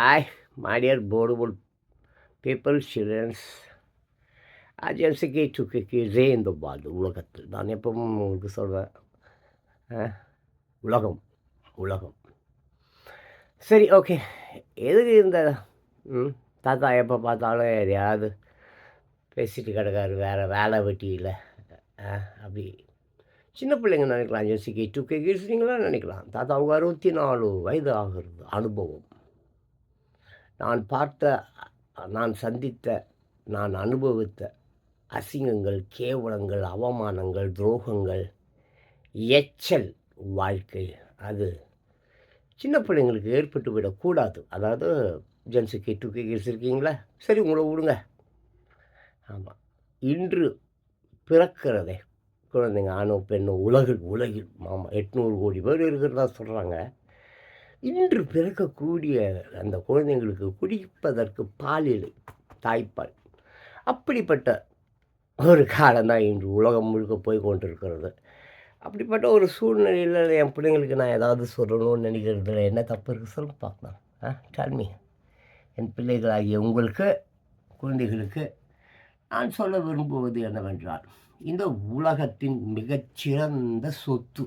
Hi, my dear boardable people, children. அஜென்சிக்கு டுக்கிக்கு ரே இந்த பாது உலகத்தில் நான் எப்பவும் உங்களுக்கு சொல்கிறேன். உலகம் உலகம் சரி, ஓகே. எதுக்கு இந்த தாத்தா எப்போ பார்த்தாலும் எதையாவது பேசிட்டு கிடக்காரு, வேறு வேலை வெட்டி இல்லை அப்படி சின்ன பிள்ளைங்க நினைக்கலாம். அஜென்சிக்கு டுக்கே கிட்ஸுங்களாம் நினைக்கலாம். தாத்தாவுக்கு 64 வயது ஆகிறது. அனுபவம், நான் பார்த்த, நான் சந்தித்த, நான் அனுபவித்த அசிங்கங்கள், கேவலங்கள், அவமானங்கள், துரோகங்கள், எச்சல் வாழ்க்கை, அது சின்ன பிள்ளைங்களுக்கு ஏற்பட்டு விடக்கூடாது. அதாவது ஜென்ஸுக்கு டூக்கே கிட்ஸ் இருக்கீங்களா, சரி உங்களை விடுங்க. ஆமாம், இன்று பிறக்கிறதே குழந்தைங்க, ஆணோ பெண்ணோ, உலகில் ஆமாம் 800 கோடி பேர் இருக்கிறதா சொல்கிறாங்க. இன்று பிறக்கக்கூடிய அந்த குழந்தைங்களுக்கு குடிப்பதற்கு பால் இல்லை, தாய்ப்பால். அப்படிப்பட்ட ஒரு காலம்தான் இன்று உலகம் முழுக்க போய் கொண்டிருக்கிறது. அப்படிப்பட்ட ஒரு சூழ்நிலையில் என் பிள்ளைங்களுக்கு நான் ஏதாவது சொல்லணும்னு நினைக்கிறதுல என்ன தப்பு இருக்குது சொல்ல பார்க்கலாம். டால்மி, என் பிள்ளைகளாகிய உங்களுக்கு, குழந்தைகளுக்கு நான் சொல்ல விரும்புவது என்னவென்றால், இந்த உலகத்தின் மிகச்சிறந்த சொத்து,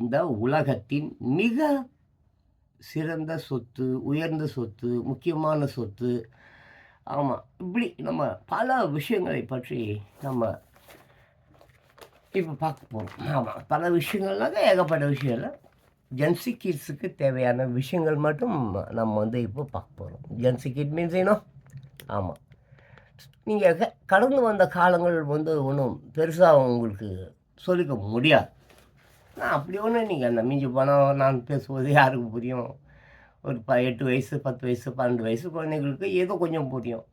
இந்த உலகத்தின் மிக சிறந்த சொத்து, உயர்ந்த சொத்து, முக்கியமான சொத்து. ஆமாம், இப்படி நம்ம பல விஷயங்களை பற்றி நம்ம இப்போ பார்க்க போகிறோம். ஆமாம், பல விஷயங்கள்னாக்க ஏகப்பட்ட விஷயங்கள். ஜென்சி கிட்ஸுக்கு தேவையான விஷயங்கள் மட்டும் நம்ம இப்போ பார்க்க போகிறோம். ஜென்சி கிட் மீன்ஸ் ஆமாம், நீங்கள் கடந்து வந்த காலங்கள் ஒன்றும் பெருசாக உங்களுக்கு சொல்லிக்க முடியாது. நான் அப்படி ஒன்று நீங்கள் அந்த மிஞ்சி போனால் நான் பேசுவது யாருக்கு புரியும்? ஒரு 8 வயசு, 10 வயசு, 12 வயசு குழந்தைங்களுக்கு ஏதோ கொஞ்சம் புரியும்.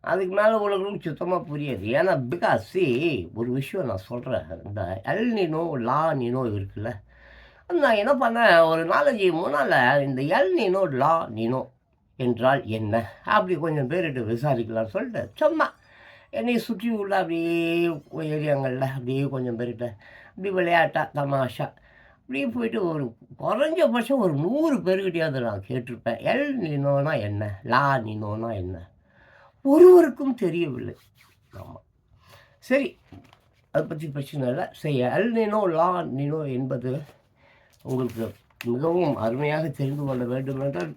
அதுக்கு மேலே உலகளுக்கு சுத்தமாக புரியாது. ஏன்னா பிகாஸ் ஒரு விஷயம் நான் சொல்கிறேன், இந்த எல் நீனோ லா நீனோ இருக்குல்ல, அது நான் என்ன பண்ணேன், ஒரு 4-5 முன்னால் இந்த எல் நீனோ லா நீனோ என்றால் என்ன அப்படி கொஞ்சம் பேர்கிட்ட விசாரிக்கலாம்னு சொல்லிட்டு சும்மா என்னை சுற்றி உள்ள அப்படியே ஏரியாங்களில் அப்படியே கொஞ்சம் பேர்கிட்ட இப்படி விளையாட்டா தமாஷா அப்படியே போயிட்டு ஒரு குறைஞ்சபட்சம் ஒரு 100 பேர்கிட்டையாவது நான் கேட்டிருப்பேன், எல் நீனோனா என்ன, லா நீனோனா என்ன. ஒருவருக்கும் தெரியவில்லை. ஆமாம், சரி, அதை பற்றி பிரச்சனை இல்லை. சரி, எல் நீனோ லா நீனோ என்பது உங்களுக்கு மிகவும் அருமையாக தெரிந்து கொள்ள வேண்டும் என்றால்,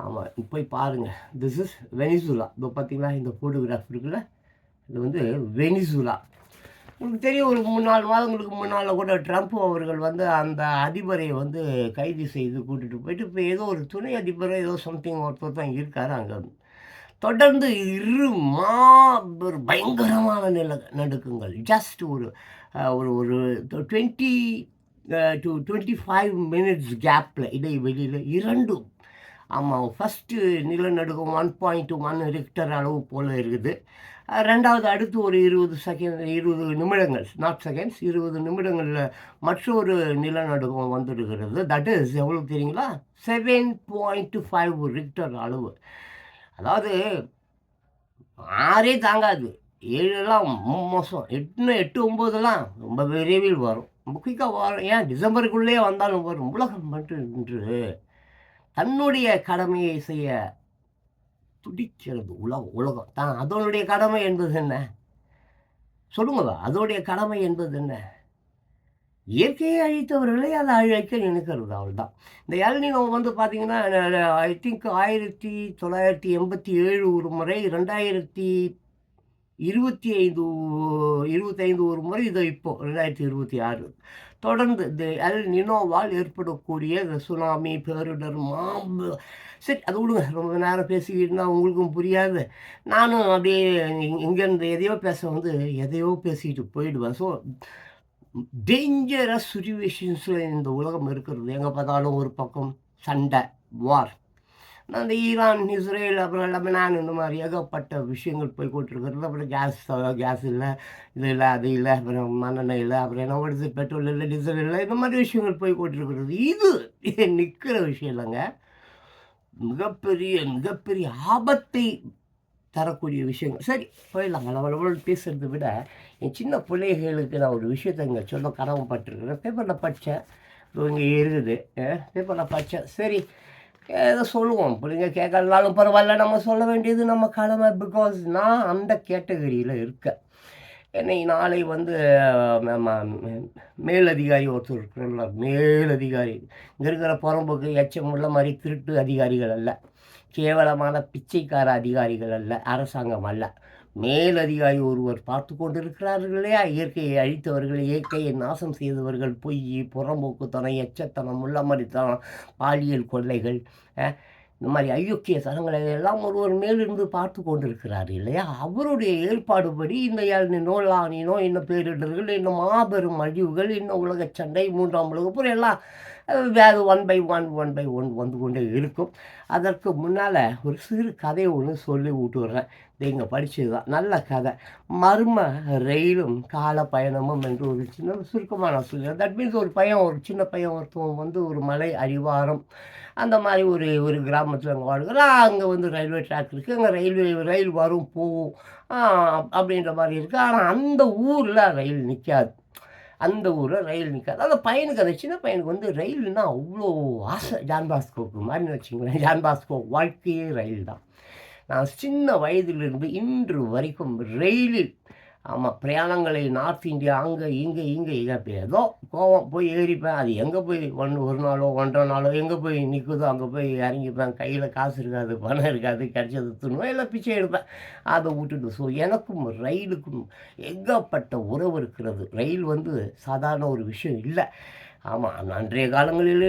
ஆமாம், போய் பாருங்கள். This is Venezuela. இப்போ பார்த்தீங்களா, இந்த ஃபோட்டோகிராஃப் இருக்குல்ல, இது வெனிசுலா. உங்களுக்கு தெரியும், ஒரு 3-4 மாதங்களுக்கு முன்னால் கூட ட்ரம்ப் அவர்கள் அந்த அதிபரை கைது செய்து கூட்டிகிட்டு போயிட்டு இப்போ ஏதோ ஒரு துணை அதிபரை ஏதோ சம்திங் ஒருத்தர் தான் இருக்கார் அங்கே. தொடர்ந்து ஒரு பயங்கரமான நடுக்கங்கள். ஜஸ்ட் ஒரு ஒரு ஒரு 20 to 25 மினிட்ஸ் கேப்பில் இடைவெளியில் இரண்டும். ஆமாம், ஃபஸ்ட்டு நிலநடுக்கம் 1.1 ரிக்டர் அளவு போல் இருக்குது. ரெண்டாவது அடுத்து ஒரு 20 நிமிடங்கள், நாட் செகண்ட்ஸ், 20 நிமிடங்களில் மற்றொரு நிலநடுக்கம் வந்துடுகிறது. தட் இஸ் எவ்வளோ தெரியுங்களா, 7.5 ரிக்டர் அளவு. அதாவது 6 தாங்காது, 7 மோசம், 8-9 ரொம்ப விரைவில் வரும், ரொம்ப குயிக்காக வரும். ஏன் டிசம்பருக்குள்ளே வந்தாலும் வரும். உலகம் மட்டும் இன்று தன்னுடைய கடமையை செய்ய துடிக்கிறது. உலகம் தான். அதனுடைய கடமை என்பது என்ன சொல்லுங்க, அதோடைய கடமை என்பது என்ன? இயற்கையை அழித்தவர்களை அதை அழிக்க நினைக்கிறது, அவள் தான். இந்த எல் நீனோ பார்த்தீங்கன்னா, ஐ திங்க் 1987 ஒரு முறை, 2025 ஒரு முறை, இது இப்போ 2026 தொடர்ந்து இந்த எல் நினோவால் ஏற்படக்கூடிய இந்த சுனாமி, பேரிடர், சரி அது விடுங்க. ரொம்ப நேரம் பேசிக்கிட்டுனா உங்களுக்கும் புரியாது, நானும் அப்படியே இங்கேருந்து எதையோ எதையோ பேசிக்கிட்டு போயிடுவேன். ஸோ டேஞ்சரஸ் சுச்சுவேஷன்ஸில் இந்த உலகம் இருக்கிறது. எங்கே பார்த்தாலும் ஒரு பக்கம் சண்டை, வார். அந்த ஈரான், இஸ்ரேல், அப்புறம் லெபனான், இந்த மாதிரி ஏகப்பட்ட விஷயங்கள் போய் கொண்டிருக்கிறது. அப்புறம் கேஸ் இல்லை, இது இல்லை, அது இல்லை, அப்புறம் மண்ணெண்ணெய் இல்லை, அப்புறம் என்ன வருது, பெட்ரோல் இல்லை, டீசல் இல்லை, இந்த மாதிரி விஷயங்கள் போய் கொண்டிருக்கிறது. இது நிற்கிற விஷயம் இல்லைங்க, மிகப்பெரிய ஆபத்தை தரக்கூடிய விஷயங்கள். சரி, போயிடலாங்க. நம்மளோட பேசுகிறத விட என் சின்ன பிள்ளைகளுக்கு நான் ஒரு விஷயத்தை இங்கே சொல்ல கடமைப்பட்டிருக்கிறேன். பேப்பரில் படித்தேன், இங்கே இருக்குது, பேப்பரில் படித்தேன். சரி, ஏதோ சொல்லுவோம். பிள்ளைங்க கேட்கலனாலும் பரவாயில்ல, நம்ம சொல்ல வேண்டியது நம்ம கடமை. பிகாஸ் நான் அந்த கேட்டகரியில இருக்கேன். என்னை நாளை வந்து நம்ம மேலதிகாரி ஒருத்தர் இருக்கிறார்ல, மேலதிகாரி. இங்க இருக்கிற புறம்போக்கு எச்சம் உள்ள மாரி திருட்டு அதிகாரிகள் அல்ல. கேவலமான பிச்சைக்கார அதிகாரிகள் அல்ல. அரசாங்கம் அல்ல. மேலதிகாரி ஒருவர் பார்த்து கொண்டிருக்கிறார்கள் இல்லையா? இயற்கையை அழித்தவர்கள், இயற்கையை நாசம் செய்தவர்கள், பொய், புறம்போக்குத்தனம், எச்சத்தனம், முள்ளமரித்தனம், பாலியல் கொள்ளைகள், அ இந்த மாரி அயோக்கியத்தனங்களை எல்லாம் ஒருவர் மேலிருந்து பார்த்து கொண்டிருக்கிறார் இல்லையா? அவருடைய ஏற்பாடுபடி இந்த எல் நினோ, லா நினோ, இன்னும் பேரிடர்கள், இன்னும் மாபெரும் அழிவுகள், இன்னும் உலகச் சண்டை, 3ஆம் உலகப் போர் எல்லாம் அது one by one, one by one வந்து கொண்டே இருக்கும். அதற்கு முன்னால ஒரு சிறு கதைய ஒண்ணு சொல்லி விட்டுர்றேன். இது இங்க படிச்சது தான். நல்ல கதை. மர்ம ரயிலும் கால பயணமும் என்று ஒரு சின்ன சுருக்கமா நான் சொல்லிடுறேன். தட் மீன்ஸ் ஒரு பையன், ஒரு சின்ன பையன் ஒருத்தன் வந்து ஒரு மலை அடிவாரம் அந்த மாரி ஒரு ஒரு கிராமத்தில அங்க வாழ்கிறான். அங்க வந்து ரயில்வே ட்ராக் இருக்கு. அங்க ரயில் வரும், போகும். ஆ அப்படின்ற மாரி இருக்கு. ஆனா அந்த ஊர்ல ரயில் நிக்காது. அந்த ஊர்ல ரயில் நிக்காது. அந்த பையனுக்கு, அந்த சின்ன பையனுக்கு வந்து ரயில்னா அவ்ளோ ஆசை. ஜான் பாஸ்கோவுக்கு மாரின்னு வச்சுக்கங்களேன். ஜான் பாஸ்கோ வாழ்க்கையே ரயில் தான். நான் சின்ன வயதிலிருந்து இன்று வரைக்கும் ரயிலில், ஆமா, பிரயாணங்களை நார்த் இந்தியா அங்க, இங்க, இங்க ஏதோ போவோம். போய் ஏறிப்பேன். அது எங்க போய் ஒரு நாளோ, 1 1/2 நாளோ எங்க போய் நிக்குதோ அங்க போய் இறங்கிப்பேன். கையில காசு இருக்காது, பணம் இருக்காது. கிடைச்சத தின்னுவேன், இல்ல பிச்சை எடுப்பேன். அத விட்டுட்டு எனக்கும் ரயிலுக்கும் ஏகப்பட்ட உறவு இருக்கிறது. ரயில் வந்து சாதாரண ஒரு விஷயம் இல்ல. ஆமா. இன்றைய காலங்களில்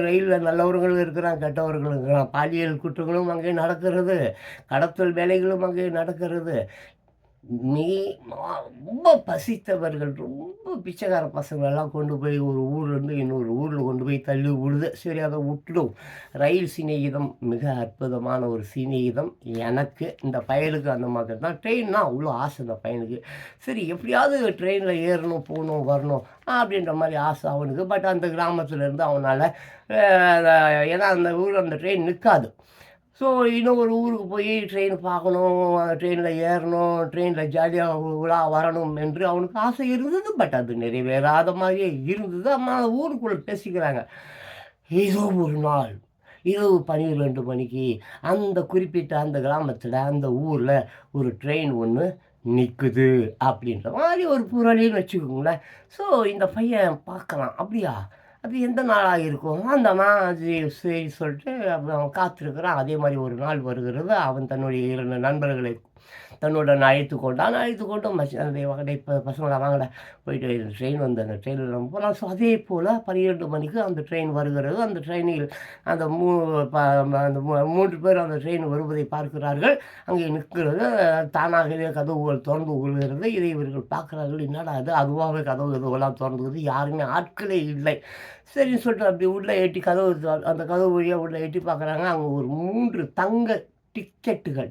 ரயில்ல நல்லவர்களும் இருக்கிறான், கெட்டவர்களும் இருக்கிறான். பாலியல் குற்றங்களும் அங்கே நடக்கிறது. கடத்தல் வேலைகளும் அங்கே நடக்கிறது. நீ ரொம்ப பசித்தவர்கள், ரொம்ப பிச்சைக்கார பசங்களெல்லாம் கொண்டு போய் ஒரு ஊர்லேருந்து இன்னொரு ஊரில் கொண்டு போய் தள்ளி விடுது. சரி, அதை விட்டுடும். ரயில் சிநேகிதம் மிக அற்புதமான ஒரு சிநேகிதம் எனக்கு. இந்த பயலுக்கு அந்த மாதிரி தான். ட்ரெயின்னா அவ்வளோ ஆசை இந்த பையனுக்கு. சரி, எப்படியாவது ட்ரெயினில் ஏறணும், போகணும், வரணும் அப்படின்ற மாதிரி ஆசை அவனுக்கு. பட் அந்த கிராமத்துலேருந்து அவனால், ஏன்னா அந்த ஊரில் அந்த ட்ரெயின் நிற்காது. ஸோ இன்னும் ஒரு ஊருக்கு போய் ட்ரெயின் பார்க்கணும், ட்ரெயினில் ஏறணும், ட்ரெயினில் ஜாலியாக உலா வரணும் என்று அவனுக்கு ஆசை இருந்தது. பட் அது நிறைவேறாத மாதிரியே இருந்தது. அம்மா ஊருக்குள்ளே பேசிக்கிறாங்க. ஏதோ ஒரு நாள் இரவு 12 மணிக்கு அந்த குறிப்பிட்ட அந்த கிராமத்தில், அந்த ஊரில் ஒரு ட்ரெயின் ஒன்று நிற்குது அப்படின்ற மாதிரி ஒரு புரளின்னு வச்சுக்கோங்களேன். ஸோ இந்த பையன் பார்க்கலாம். அப்படியா? அது எந்த நாளா இருக்கும்? அந்த மாதிரி சரி சொல்லிட்டு அப்புறம் அவன் காத்திருக்கிறான். அதே மாரி ஒரு நாள் வருகிறது. அவன் தன்னுடைய 2 நண்பர்களை தன்னுடன் அழைத்துக் கொண்டான். அழைத்துக்கொண்டு மச்சான் டேய் பசங்களா வாங்கடா போயிட்டு ட்ரெயின் வந்து அந்த ட்ரெயினில் நம்ம போகலாம். ஸோ அதே போல் 12 மணிக்கு அந்த ட்ரெயின் வருகிறது. அந்த ட்ரெயினில் அந்த அந்த 3 பேர் அந்த ட்ரெயின் வருவதை பார்க்கிறார்கள். அங்கே நிற்கிறது. தானாகவே கதவுகள் திறந்து கொள்கிறது. இதை இவர்கள் பார்க்கிறார்கள். என்னடா அது? அதுவாகவே கதவுலாம் திறந்துக்குது. யாருமே ஆட்களே இல்லை. சரின்னு சொல்லிட்டு அப்படி உள்ளே எட்டி அந்த கதவு வழியா உள்ளே எட்டி பார்க்குறாங்க. அங்கே ஒரு 3 தங்க டிக்கெட்டுகள்,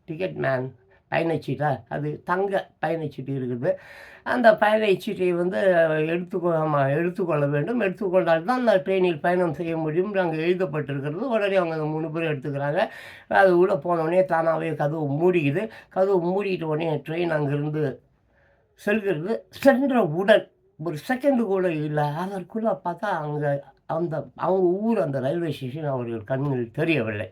டிக்கெட் மேன் பயணச்சீட்டா? அது தங்க பயணச்சீட்டு இருக்குது. அந்த பயணச்சீட்டை வந்து எடுத்துக்கொள்ள வேண்டும். எடுத்துக்கொண்டால் தான் அந்த ட்ரெயினில் பயணம் செய்ய முடியும். அங்கே எழுதப்பட்டிருக்கிறது. உடனே அவங்க அந்த 3 பேரும் எடுத்துக்கிறாங்க. அது உள்ளே போனோடனே தானாகவே கதவு மூடிக்குது. கதவு மூடிட்ட உடனே ட்ரெயின் அங்கேருந்து செல்கிறது. சென்றவுடன் ஒரு செகண்டு கூட இல்லை. அதற்குள்ள பார்த்தா அங்கே அந்த அவங்க ஊர் அந்த ரயில்வே ஸ்டேஷன் அவர்கள் கண்ணில் தெரியவில்லை.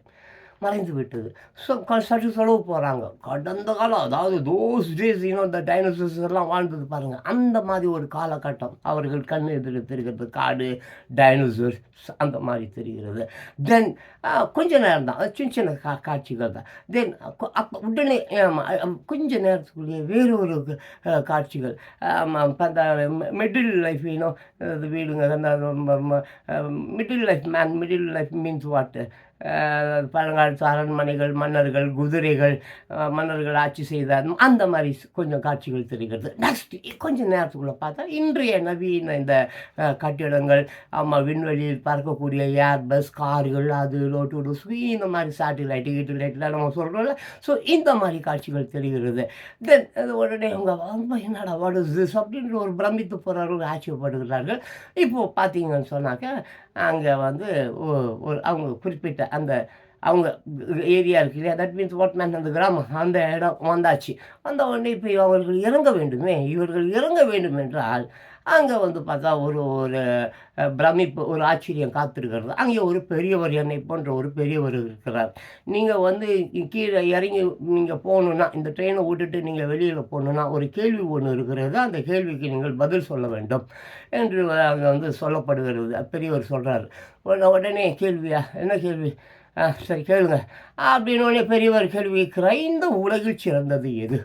மறைந்து விட்டது. ஸோ சற்று தொலைவு போகிறாங்க. கடந்த காலம், அதாவது தோஸ் டேஸ் இந்த டைனோசர்ஸ் எல்லாம் வாழ்ந்தது பாருங்கள். அந்த மாதிரி ஒரு காலகட்டம் அவர்கள் கண் எதிரில் தெரிகிறது. காடு, டைனோசர்ஸ் அந்த மாதிரி தெரிகிறது. தென் கொஞ்ச நேரம் தான், சின்ன சின்ன காட்சிகள் தான். தென் அப்போ உடனே கொஞ்ச நேரத்துக்குள்ளேயே வேறு ஒரு காட்சிகள். அந்த மிடில் லைஃப் வீடுங்க, அந்த மிடில் லைஃப் மீன்ஸ் வாட்? பழங்காலத்து அரண்மனைகள், மன்னர்கள், குதிரைகள், மன்னர்கள் ஆட்சி செய்த அந்த மாதிரி கொஞ்சம் காட்சிகள் தெரிகிறது. நெக்ஸ்ட் கொஞ்சம் நேரத்துக்குள்ளே பார்த்தா இன்றைய நவீன இந்த கட்டிடங்கள், விண்வெளியில் பறக்கக்கூடிய ஏர்பஸ், கார்கள், அது லோட்டோடஸ், இந்த மாதிரி சேட்டிலைட்லாம் நம்ம சொல்கிறோம்ல. ஸோ இந்த மாதிரி காட்சிகள் தெரிகிறது. தென் உடனே அவங்க என்னடா வாட் இஸ் திஸ் அப்படின்ற ஒரு பிரமித்து போகிறார்கள், ஆச்சரியப்படுகிறார்கள். இப்போது பார்த்தீங்கன்னு சொன்னாக்க அங்கே வந்து ஒரு அவங்க குறிப்பிட்ட அந்த அவங்க ஏரியா இருக்கு இல்லையா? தட் மீன்ஸ் வாட் மேன், அந்த கிராமம், அந்த இடம் வந்தாச்சு. வந்த உடனே இப்போ இவர்கள் இறங்க வேண்டும் என்றால் அங்கே வந்து பார்த்தா ஒரு ஒரு பிரமிப்பு, ஒரு ஆச்சரியம் காத்திருக்கிறது. அங்கே ஒரு பெரியவர், என்னை போன்ற ஒரு பெரியவர் இருக்கிறார். நீங்கள் வந்து கீழே இறங்கி நீங்கள் போகணுன்னா, இந்த ட்ரெயினை விட்டுட்டு நீங்கள் வெளியில் போகணுன்னா, ஒரு கேள்வி ஒன்று இருக்கிறது. அந்த கேள்விக்கு நீங்கள் பதில் சொல்ல வேண்டும் என்று அங்கே வந்து சொல்லப்படுகிறது. பெரியவர் சொல்கிறார். உடனே கேள்வியா? என்ன கேள்வி? சரி கேளுங்க. அப்படின்னோடனே பெரியவர் கேள்வி கேட்கிறார். இந்த உலகில் சிறந்தது எது?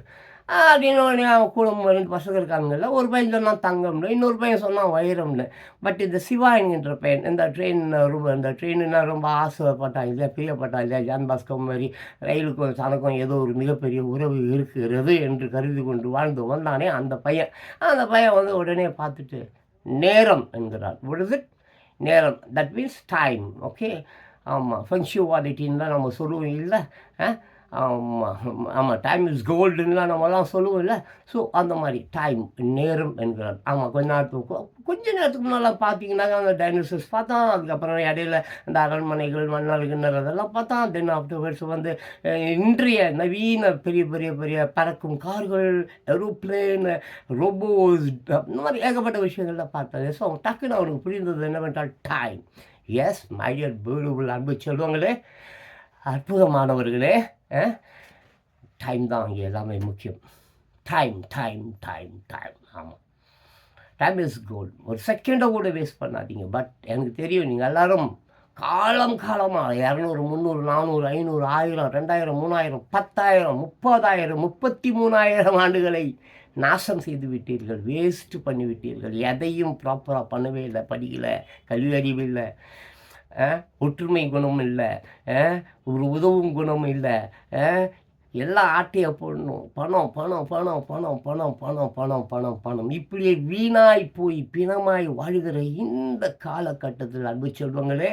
அப்படின்னோடனே அவன் கூட 2 பசங்க இருக்காங்கல்ல. ஒரு பையன் சொன்னான் தங்கம்னு, இன்னொரு பையன் சொன்னான் வைரம்னு. பட் இந்த சிவா என்கின்ற பையன் இந்த ட்ரெயினுன்னா ரொம்ப ஆசைப்பட்டான் இல்லையா, பிரியப்பட்டான் இல்லையா, ஜான் பாஸ்கோ மாதிரி ரயிலுக்கும் தனக்கும் ஏதோ ஒரு மிகப்பெரிய உறவு இருக்கிறது என்று கருதி கொண்டு வாழ்ந்து வந்தானே அந்த பையன் வந்து உடனே பார்த்துட்டு நேரம் என்கிறான். what is it? நேரம், தட் மீன்ஸ் டைம். ஓகே. ஆமாம், ஃபங்க்ஷுவாலிட்டின்னு தான் நம்ம சொல்லுவோம் இல்லை? ஆமாம் ஆமாம், டைம் இஸ் கோல்டுன்னுலாம் நம்மலாம் சொல்லுவோம்ல. ஸோ அந்த மாதிரி டைம், நேரம் என்கிறார். ஆமாம், கொஞ்ச நேரத்துக்கு முன்னாலாம் பார்த்தீங்கன்னாக்கா அந்த டைனோசர்ஸ் பார்த்தான். அதுக்கப்புறம் இடையில அந்த அரண்மனைகள், மன்னர்கள் அதெல்லாம் பார்த்தான். தென் ஆஃப்டர்வர்ட்ஸ் வந்து இன்றைய நவீன பெரிய பெரிய பெரிய பறக்கும் கார்கள், ஏரோப்ளேன், ரோபோஸ், இந்த மாதிரி ஏகப்பட்ட விஷயங்கள்லாம் பார்த்தாரு. ஸோ டக்குன்னு அவனுக்கு புரிந்தது என்னவென்றால் time. S my dear beautiful அன்பு செல்வங்களே, அற்புதமானவர்களே, டைம் தான் இங்கே எல்லாமே முக்கியம். Time time time time. ஆமாம், டைம் இஸ் கோல்டு. ஒரு செகண்டை கூட வேஸ்ட் பண்ணாதீங்க. பட் எனக்கு தெரியும் நீங்கள் எல்லோரும் காலமாக 200, 300, 400, 500, 1000, 2000, 3000, 10,000, 30,000, 33,000 ஆண்டுகளை நாசம் செய்து விட்டீர்கள், வேஸ்ட் பண்ணிவிட்டீர்கள். எதையும் ப்ராப்பராக பண்ணவே இல்லை. படிக்கலை, கல்வி அறிவு இல்லை, ஒற்றுமை குணம் இல்லை, ஒரு உதவும் குணம் இல்லை. எல்லாம் ஆட்டையை போடணும். பணம் பணம் பணம் பணம் பணம் பணம் பணம் பணம் பணம் இப்படியே வீணாய் போய் பிணமாய் வாழ்கிற இந்த காலகட்டத்தில் அன்பு செல்வங்களே,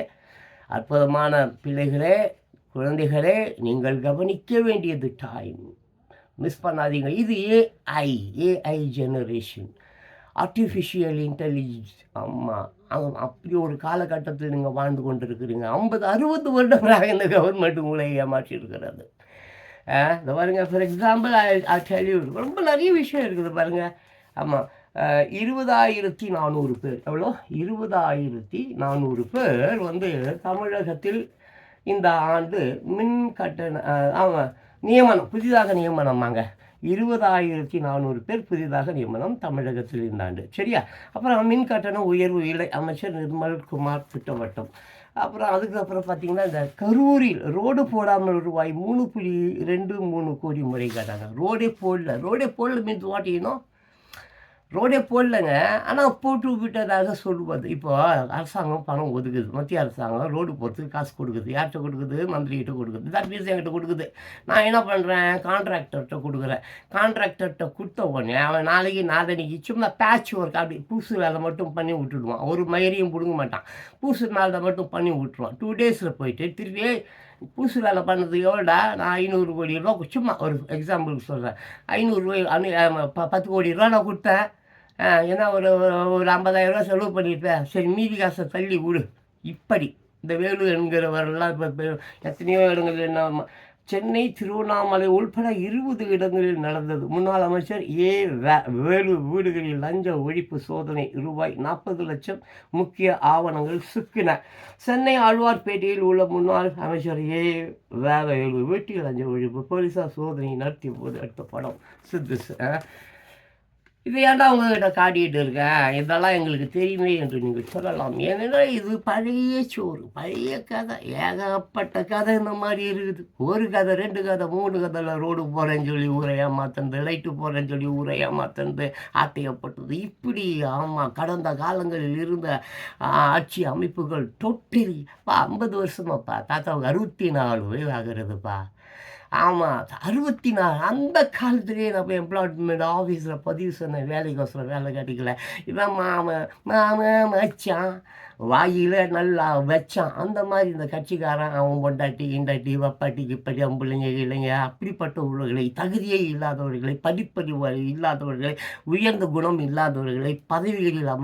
அற்புதமான பிள்ளைகளே, குழந்தைகளே, நீங்கள் கவனிக்க வேண்டியது டைம். மிஸ் பண்ணாதீங்க. இது ஏஐ ஜெனரேஷன், ஆர்டிஃபிஷியல் இன்டெலிஜென்ஸ். ஆமாம், அப்படி ஒரு காலகட்டத்தில் நீங்கள் வாழ்ந்து கொண்டு இருக்கிறீங்க. 50, 60 வருடங்களாக இந்த கவர்மெண்ட் உங்களை ஏமாற்றிருக்கிறது. இந்த பாருங்க, for example I tell you, ரொம்ப நிறைய விஷயம் இருக்குது பாருங்கள். ஆமாம், 20,400 பேர், எவ்வளோ? 20,400 பேர் வந்து தமிழகத்தில் இந்த ஆண்டு மின் கட்டண நியமனம், புதிதாக நியமனமாங்க. 20,400 பேர் புதிதாக நியமனம் தமிழகத்தில் இந்த ஆண்டு. சரியா? அப்புறம் மின் கட்டண உயர்வு இல்லை, அமைச்சர் நிர்மல்குமார் திட்டவட்டம். அப்புறம் அதுக்கப்புறம் பார்த்திங்கன்னா, இந்த கரூரில் ரோடு போடாமல் ரூபாய் 3.23 கோடி முறைகேடாங்க. ரோடே போடல மீன்ஸ் வாட் யூ நோ? ரோடே போடலைங்க, ஆனால் போட்டு விட்டதாக சொல்லுவது. இப்போ அரசாங்கம் பணம் ஒதுக்குது, மத்திய அரசாங்கம் ரோடு போகிறதுக்கு காசு கொடுக்குது. யார்கிட்ட கொடுக்குது? மந்திரிகிட்ட கொடுக்குது. தட் மீன்ஸ் என்கிட்ட கொடுக்குது. நான் என்ன பண்ணுறேன்? கான்ட்ராக்டர்கிட்ட கொடுக்குறேன். கான்ட்ராக்டர்கிட்ட கொடுத்த உடனே அவன் நாளைக்கு சும்மா பேட்ச் ஒர்க், அப்படி பூசு வேலை மட்டும் பண்ணி விட்டுடுவான். ஒரு மயிரையும் பிடுங்க மாட்டான். பூசு வேலை மட்டும் பண்ணி விட்டுருவான். 2 டேஸில் போயிட்டு திருப்பி பூசு வேலை பண்ணதுக்கு எவ்வளோடா? நான் 500 கோடி ரூபா, சும்மா ஒரு எக்ஸாம்பிளுக்கு சொல்கிறேன், 500 ரூபாய் 10 கோடி ரூபா நான் கொடுத்தேன். ஏன்னா ஒரு 50,000 செலவு பண்ணியிருப்பேன். சரி, மீதி காசை தள்ளி விடு. இப்படி இந்த வேலூர் என்கிறவரெல்லாம் இப்போ எத்தனையோ இடங்கள் என்ன, சென்னை, திருவண்ணாமலை உள்பட 20 இடங்களில் நடந்தது. முன்னாள் அமைச்சர் வேலூர் வீடுகளில் லஞ்ச ஒழிப்பு சோதனை, ரூபாய் 40 லட்சம் முக்கிய ஆவணங்கள் சிக்கின. சென்னை ஆழ்வார்பேட்டையில் உள்ள முன்னாள் அமைச்சர் வேலூர் வீட்டில் லஞ்ச ஒழிப்பு போலீஸார் சோதனை நடத்திய போது எடுத்த படம். சித்து இதை ஏன்டா உங்ககிட்ட காட்டிகிட்டு இருக்கேன்? இதெல்லாம் எங்களுக்கு தெரியுமே என்று நீங்கள் சொல்லலாம். ஏனென்றால் இது பழைய சோறு, பழைய கதை, ஏகப்பட்ட கதை இந்த மாதிரி இருக்குது. ஒரு கதை, 2 கதை, 3 கதையில் ரோடு போகிறேன்னு சொல்லி ஊரை ஏமாத்துறது, லைட்டு போகிறேன்னு சொல்லி ஊரை ஏமாத்துறது, ஆட்டையப்பட்டது, இப்படி. ஆமாம், கடந்த காலங்களில் இருந்த ஆட்சி அமைப்புகள் டோட்டலி 50 வருஷமாப்பா, தாத்தாவுக்கு 64 வயது ஆகிறதுப்பா. ஆமாம், 64. அந்த காலத்துலேயே நம்ம எம்ப்ளாய்மெண்ட் ஆஃபீஸில் பதிவு சொன்ன வேலைக்கோசரம் வேலை கிடைக்கல. இவன் மாமன் மச்சான் வாயில் நல்லா வச்சான். அந்த மாதிரி இந்த கட்சிக்காரன் அவன் பொண்டாட்டி இண்டாட்டி வப்பாட்டி கிப்பாட்டி அம்பிள்ளைங்க இல்லைங்க, அப்படிப்பட்ட உள்ளவர்களை, தகுதியே இல்லாதவர்களை, படிப்பறிவு இல்லாதவர்களை, உயர்ந்த குணம் இல்லாதவர்களை பதவிகளில்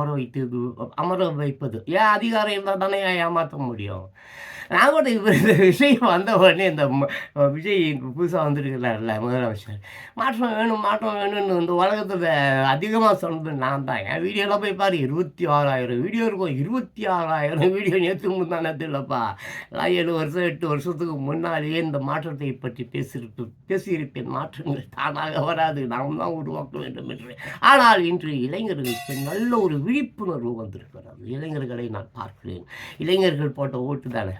அமர வைப்பது. ஏன் அதிகாரம் இருந்தால் தானே ஏமாற்ற முடியும்? நான் கூட இவர் இந்த விஷயம் வந்த உடனே இந்த விஜய் புதுசாக வந்திருக்கிறார்ல முதலமைச்சர், மாற்றம் வேணும்னு இந்த உலகத்தில் அதிகமாக சொன்னது நான் தான். என் வீடியோலாம் போய் பாரு, 26,000 வீடியோ இருக்கும். 26,000 வீடியோ நேற்று முந்தானது இல்லைப்பா. நான் 7 வருஷம் 8 வருஷத்துக்கு முன்னாலேயே இந்த மாற்றத்தை பற்றி பேசியிருப்பேன். மாற்றங்கள் தானாக வராது, நாம் தான் உருவாக்க வேண்டும் என்று. ஆனால் இன்று இளைஞர்களுக்கு நல்ல ஒரு விழிப்புணர்வு வந்திருக்கிறது. இளைஞர்களை நான் பார்க்கிறேன். இளைஞர்கள் போட்ட ஓட்டு தானே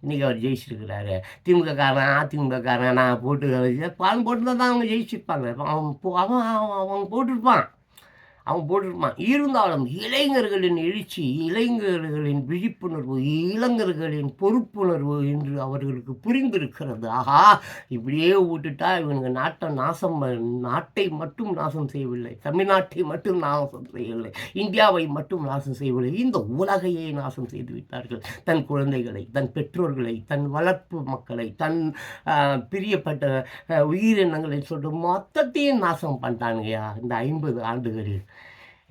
இன்றைக்கி அவர் ஜெயிச்சிருக்கிறாரு. திமுக காரன் அதிமுக காரன் நான் போட்டு பால் போட்டு தான் அவங்க ஜெயிச்சிருப்பாங்க. அவன் போட்டிருப்பான். இருந்தாலும் இளைஞர்களின் எழுச்சி, இளைஞர்களின் விழிப்புணர்வு, இளைஞர்களின் பொறுப்புணர்வு என்று அவர்களுக்கு புரிந்திருக்கிறது. ஆஹா, இப்படியே விட்டுட்டா இவனுங்க நாட்டை மட்டும் நாசம் செய்யவில்லை, தமிழ்நாட்டை மட்டும் நாசம் செய்யவில்லை, இந்தியாவை மட்டும் நாசம் செய்யவில்லை, இந்த உலகையே நாசம் செய்து விட்டார்கள். தன் குழந்தைகளை, தன் பெற்றோர்களை, தன் வளர்ப்பு மக்களை, தன் பிரியப்பட்ட உயிரினங்களை சொல்லிட்டு மொத்தத்தையும் நாசம் பண்ணிட்டானுங்கய்யா இந்த 50 ஆண்டுகளில்.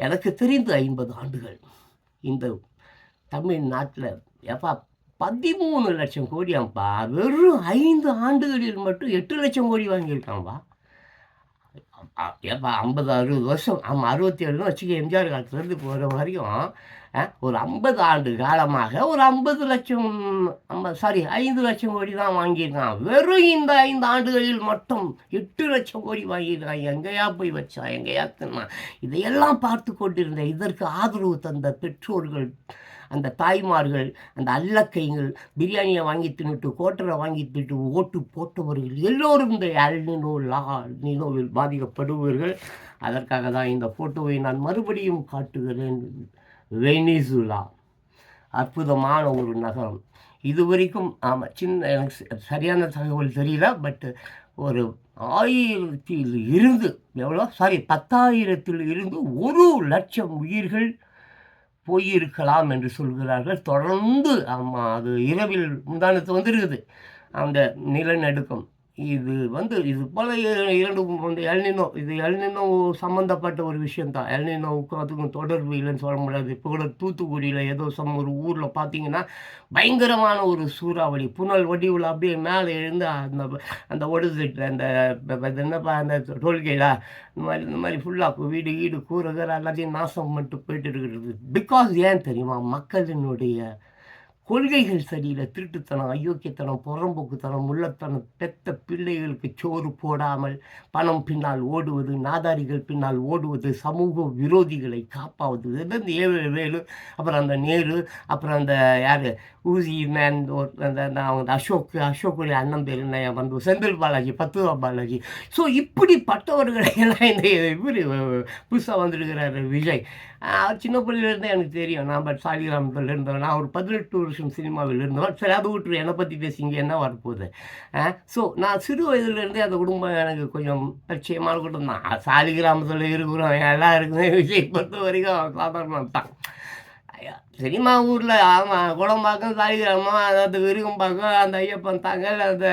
எனக்கு தெரிந்து 50 ஆண்டுகள் இந்த தமிழ்நாட்டில் எப்பா 13 லட்சம் கோடியாம்ப்பா. வெறும் 5 ஆண்டுகளில் மட்டும் 8 லட்சம் கோடி வாங்கியிருக்கான்ப்பா. ஏப்பா 50 60 வருஷம், 67 வச்சுக்க, எம்ஜிஆர் காலத்துலேருந்து போகிற வரைக்கும் ஒரு 50 ஆண்டு காலமாக ஒரு 50 லட்சம் 5 லட்சம் கோடி தான் வாங்கியிருக்கான். வெறும் இந்த 5 ஆண்டுகளில் மட்டும் 8 லட்சம் கோடி வாங்கியிருக்கான். எங்கேயா போய் வச்சான், எங்கேயா தின்னான்? இதையெல்லாம் பார்த்து கொண்டிருந்த இதற்கு ஆதரவு தந்த பெற்றோர்கள், அந்த தாய்மார்கள், அந்த அல்லக்கைகள், பிரியாணியை வாங்கி தின்னுட்டு கோட்டரை வாங்கி தின்னுட்டு ஓட்டு போட்டவர்கள் எல்லோரும் இந்த நினோவில் பாதிக்கப்படுவர்கள். அதற்காக தான் இந்த ஃபோட்டோவை நான் மறுபடியும் காட்டுகிறேன். வெனிசுலா அற்புதமான ஒரு நகரம். இது வரைக்கும் எனக்கு சரியான தகவல் தெரியல, பட் ஒரு 1000 இருந்து 1,000 லட்சம் உயிர்கள் போயிருக்கலாம் என்று சொல்கிறார்கள். தொடர்ந்து அது இரவில் முந்தானத்து வந்துருக்குது அந்த நிலநடுக்கம். இது போல் 2 எல்னினோ, இது எல்னினோ சம்மந்தப்பட்ட ஒரு விஷயந்தான். எல்னினோவுக்கும் அதுக்கும் தொடர்பு இல்லைன்னு சொல்ல முடியாது. இப்போ கூட தூத்துக்குடியில் ஏதோ ஒரு ஊரில் பார்த்தீங்கன்னா பயங்கரமான ஒரு சூறாவளி, புனல் வடிவில் அப்படியே மேலே எழுந்து அந்த ஒடுசிட்டு அந்த என்னப்பா அந்த டோல்கேட்டா இந்த மாதிரி ஃபுல்லாக வீடு கூறுகிற எல்லாத்தையும் நாசம் மட்டும் போயிட்டு இருக்கிறது. பிகாஸ் ஏன் தெரியுமா? மக்களினுடைய கொள்கைகள் சரியில்லை. திருட்டுத்தனம், அயோக்கியத்தனம், புறம்போக்குத்தனம், முள்ளத்தனம், பெத்த பிள்ளைகளுக்கு சோறு போடாமல் பணம் பின்னால் ஓடுவது, நாதாரிகள் பின்னால் ஓடுவது, சமூக விரோதிகளை காப்பாவது. இந்த வேலு, அப்புறம் அந்த நேரு, அப்புறம் அந்த யார் ஊசி மேன், அந்த அவங்க அசோக்குடைய அண்ணன் பேர் என்ன வந்து செந்தில் பாலாஜி, பத்துவா பாலாஜி. ஸோ இப்படிப்பட்டவர்களை எல்லாம் இந்த இவர் புதுசாக வந்திருக்கிறார் விஜய். அவர் சின்ன பிள்ளையிலேருந்தே எனக்கு தெரியும். நான் சாலிகிராமத்தில் இருந்தவன். நான் ஒரு 18 வருஷம் சினிமாவில் இருந்தவன். சரி, அது விட்டுரு, என்னை பற்றி பேசிங்க, என்ன வரப்போகுது? ஸோ நான் சிறு வயதுலேருந்தே அந்த குடும்பம் எனக்கு கொஞ்சம் பரிச்சயமான குடும்பம் தான். சாலிகிராமத்தில் இருக்கிறோம் எல்லாருக்குமே விஜய் பொறுத்த வரைக்கும் சாதாரணம் தான். சினிமா ஊரில் ஆமாம், குளம்பாக்கம், சாலிகிராமம், அதாவது விருகம்பாக்கம், அந்த ஐயப்பன் தாங்கல், அந்த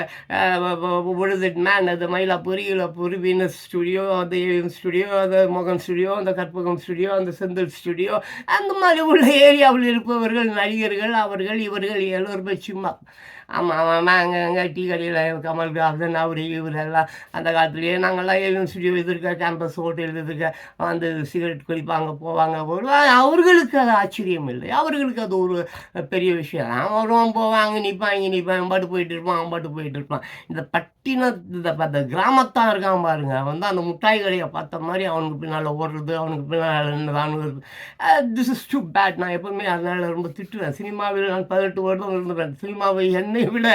விழுதிட் மேன், அது மயிலாப்பூர், ஈழப்பூர், வீனஸ் ஸ்டுடியோ, அந்த ஸ்டுடியோ, அந்த மோகன் ஸ்டுடியோ, அந்த கற்பகம் ஸ்டுடியோ, அந்த செந்தில் ஸ்டுடியோ, அந்த மாதிரி உள்ள ஏரியாவில் இருப்பவர்கள், நடிகர்கள், அவர்கள் இவர்கள் எல்லோருமே சும்மா ஆமாம் அங்கே டீ கடையில் கமல்ஹாசன் அவர் இவரெல்லாம் அந்த காலத்துலேயே நாங்கள்லாம் ஏவிஎம் ஸ்டுடியோ எதிர்க்க, கேம்பஸ் ஹோட்டல் எதிர்க்க வந்து சிகரெட் குடிப்பாங்க, போவாங்க. அவர்களுக்கு அது ஆச்சரியம் இல்லை, அவர்களுக்கு அது ஒரு பெரிய விஷயம். அவரும் போவாங்க, நிற்பான், பாட்டு போயிட்டு இருப்பான். இந்த இந்த கிராமத்தான் இருக்கான் பாருங்க, அந்த முட்டாய் கடையை பார்த்த மாதிரி அவனுக்கு பின்னால் ஓடுறது, அவனுக்கு பின்னால் திஸ் இஸ் டூ பேட். நான் எப்போவுமே அதனால் ரொம்ப திட்டுவேன். சினிமாவில் நான் 18 வருடம் இருந்துவேன். சினிமாவை என்னை விட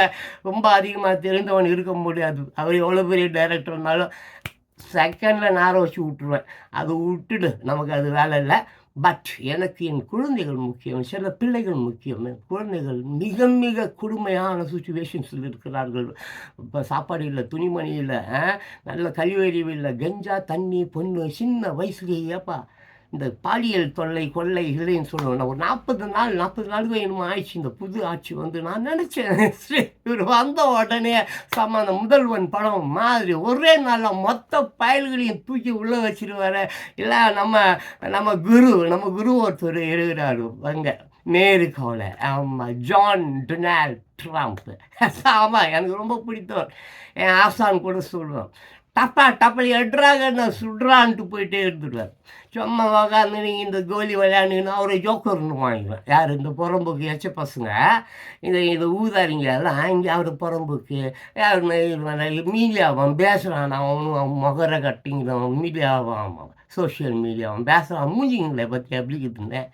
ரொம்ப அதிகமாக தெரிந்தவன் இருக்க முடியாது. அவர் எவ்வளோ பெரிய டைரக்டர்னாலும் செகண்டில் நேர வச்சு விட்டுருவேன். அது விட்டுடு, நமக்கு அது வேலை இல்லை. பட் எனக்கு என் குழந்தைகள் முக்கியம், சில பிள்ளைகள் முக்கியம். என் குழந்தைகள் மிக மிக கொடுமையான சுச்சுவேஷன்ஸில் இருக்கிறார்கள். இப்போ சாப்பாடு இல்லை, துணிமணி இல்லை, நல்ல கல்வியறிவு இல்லை, கஞ்சா, தண்ணி, பொண்ணு, சின்ன வயசுலேயேப்பா இந்த பாலியல் தொல்லை, கொள்ளை இல்லைன்னு சொல்லுவேன். ஒரு 40 நாளுக்கு என்னமோ ஆயிடுச்சு இந்த புது ஆட்சி நான் நினச்சேன் இவர் வந்த உடனே அந்த முதல்வன் படம் மாதிரி ஒரே நாளில் மொத்த பயல்களையும் தூக்கி உள்ளே வச்சிருவார். இல்லை நம்ம குரு ஒருத்தர் எழுதுகிறாரு அங்கே நேரு கவலை. ஆமாம், ஜான் டொனால்ட் ட்ரம்ப். ஆமாம், எனக்கு ரொம்ப பிடித்தவர். என் ஆசான் கூட சொல்லுவேன். டப்பா டப்பா எட்றாங்க நான் சுடுறான்ட்டு போயிட்டே இருந்துடுவார். சும்மா உக்காந்து நீங்கள் இந்த கோலி விளையாண்டுங்கன்னா அவரை ஜோக்கர்னு வாங்கிக்குவேன். யார் இந்த புறம்போக்கு எச்ச பசங்க, இந்த ஊதாரிங்க எல்லாம் இங்கே அவர் புறம்போக்கு யார் மீடியாவான் பேசுகிறான். அவனும் முகர கட்டிங்கிறவன் மீடியாவான், சோஷியல் மீடியாவான் பேசுகிறான். மூஞ்சிங்களை பற்றி எப்படி இருந்தேன்